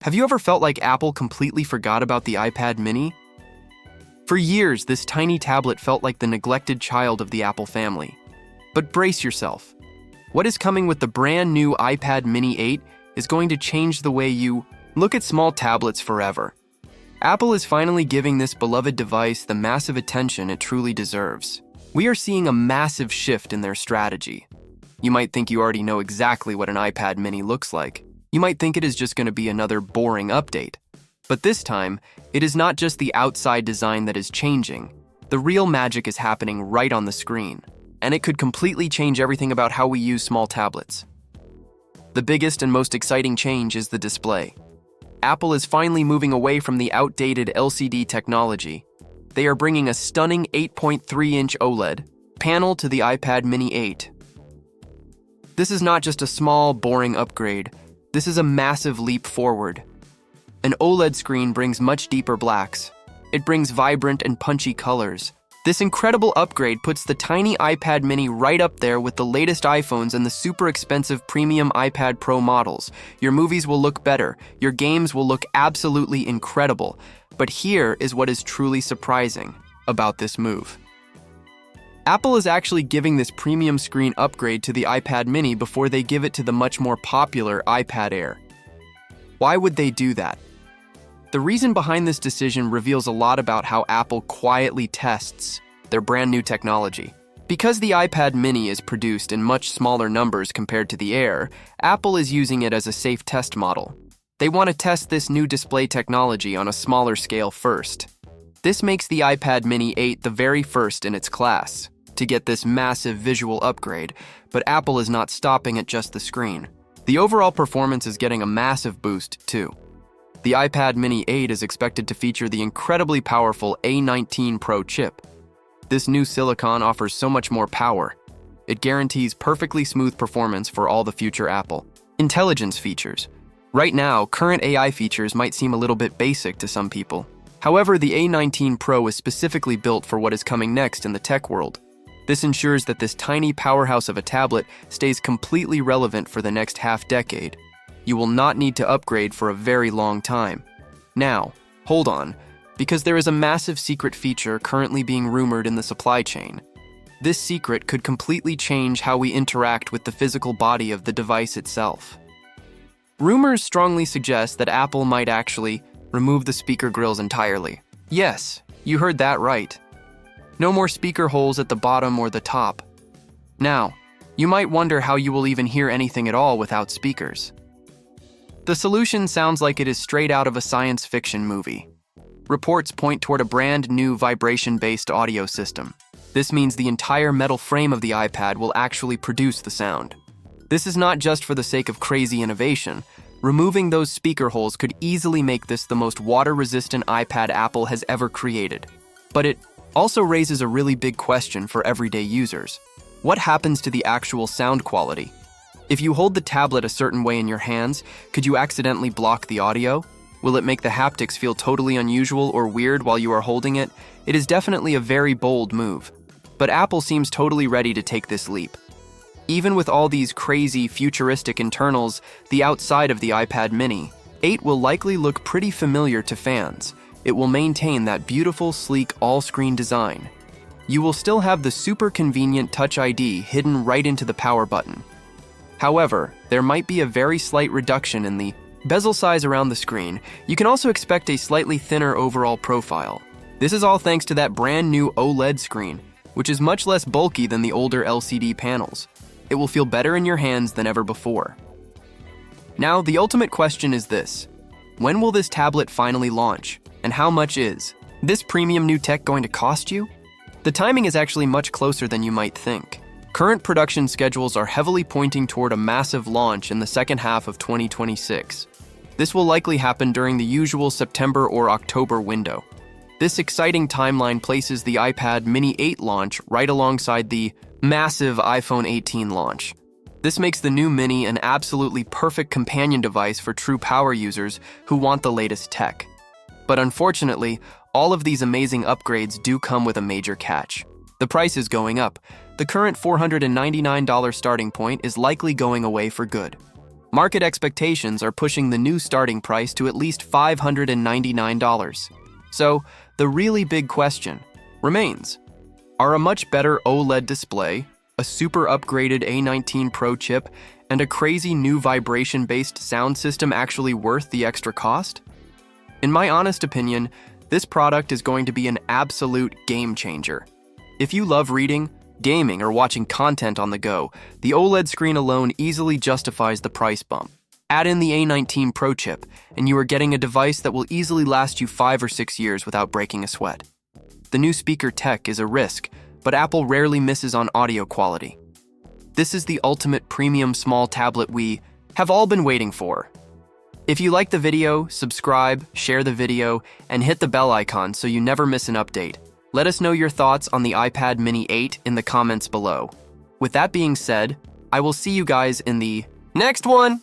Have you ever felt like Apple completely forgot about the iPad Mini? For years, this tiny tablet felt like the neglected child of the Apple family. But brace yourself. What is coming with the brand new iPad Mini 8 is going to change the way you look at small tablets forever. Apple is finally giving this beloved device the massive attention it truly deserves. We are seeing a massive shift in their strategy. You might think you already know exactly what an iPad Mini looks like. You might think it is just going to be another boring update. But this time, it is not just the outside design that is changing. The real magic is happening right on the screen, and it could completely change everything about how we use small tablets. The biggest and most exciting change is the display. Apple is finally moving away from the outdated LCD technology. They are bringing a stunning 8.3-inch OLED panel to the iPad Mini 8. This is not just a small, boring upgrade. This is a massive leap forward. An OLED screen brings much deeper blacks. It brings vibrant and punchy colors. This incredible upgrade puts the tiny iPad Mini right up there with the latest iPhones and the super expensive premium iPad Pro models. Your movies will look better. Your games will look absolutely incredible. But here is what is truly surprising about this move. Apple is actually giving this premium screen upgrade to the iPad Mini before they give it to the much more popular iPad Air. Why would they do that? The reason behind this decision reveals a lot about how Apple quietly tests their brand new technology. Because the iPad Mini is produced in much smaller numbers compared to the Air, Apple is using it as a safe test model. They want to test this new display technology on a smaller scale first. This makes the iPad Mini 8 the very first in its class to get this massive visual upgrade, but Apple is not stopping at just the screen. The overall performance is getting a massive boost, too. The iPad Mini 8 is expected to feature the incredibly powerful A19 Pro chip. This new silicon offers so much more power. It guarantees perfectly smooth performance for all the future Apple Intelligence features. Right now, current AI features might seem a little bit basic to some people. However, the A19 Pro is specifically built for what is coming next in the tech world. This ensures that this tiny powerhouse of a tablet stays completely relevant for the next half-decade. You will not need to upgrade for a very long time. Now, hold on, because there is a massive secret feature currently being rumored in the supply chain. This secret could completely change how we interact with the physical body of the device itself. Rumors strongly suggest that Apple might actually remove the speaker grills entirely. Yes, you heard that right. No more speaker holes at the bottom or the top. Now, you might wonder how you will even hear anything at all without speakers. The solution sounds like it is straight out of a science fiction movie. Reports point toward a brand new vibration-based audio system. This means the entire metal frame of the iPad will actually produce the sound. This is not just for the sake of crazy innovation. Removing those speaker holes could easily make this the most water-resistant iPad Apple has ever created. But it also raises a really big question for everyday users. What happens to the actual sound quality? If you hold the tablet a certain way in your hands, could you accidentally block the audio? Will it make the haptics feel totally unusual or weird while you are holding it? It is definitely a very bold move. But Apple seems totally ready to take this leap. Even with all these crazy, futuristic internals, the outside of the iPad Mini 8 will likely look pretty familiar to fans. It will maintain that beautiful, sleek, all-screen design. You will still have the super convenient Touch ID hidden right into the power button. However, there might be a very slight reduction in the bezel size around the screen. You can also expect a slightly thinner overall profile. This is all thanks to that brand new OLED screen, which is much less bulky than the older LCD panels. It will feel better in your hands than ever before. Now, the ultimate question is this: when will this tablet finally launch? And how much is this premium new tech going to cost you? The timing is actually much closer than you might think. Current production schedules are heavily pointing toward a massive launch in the second half of 2026. This will likely happen during the usual September or October window. This exciting timeline places the iPad Mini 8 launch right alongside the massive iPhone 18 launch. This makes the new Mini an absolutely perfect companion device for true power users who want the latest tech. But unfortunately, all of these amazing upgrades do come with a major catch. The price is going up. The current $499 starting point is likely going away for good. Market expectations are pushing the new starting price to at least $599. So, the really big question remains: are a much better OLED display, a super upgraded A19 Pro chip, and a crazy new vibration-based sound system actually worth the extra cost? In my honest opinion, this product is going to be an absolute game changer. If you love reading, gaming, or watching content on the go, the OLED screen alone easily justifies the price bump. Add in the A19 Pro chip, and you are getting a device that will easily last you 5 or 6 years without breaking a sweat. The new speaker tech is a risk, but Apple rarely misses on audio quality. This is the ultimate premium small tablet we have all been waiting for. If you like the video, subscribe, share the video, and hit the bell icon so you never miss an update. Let us know your thoughts on the iPad Mini 8 in the comments below. With that being said, I will see you guys in the next one!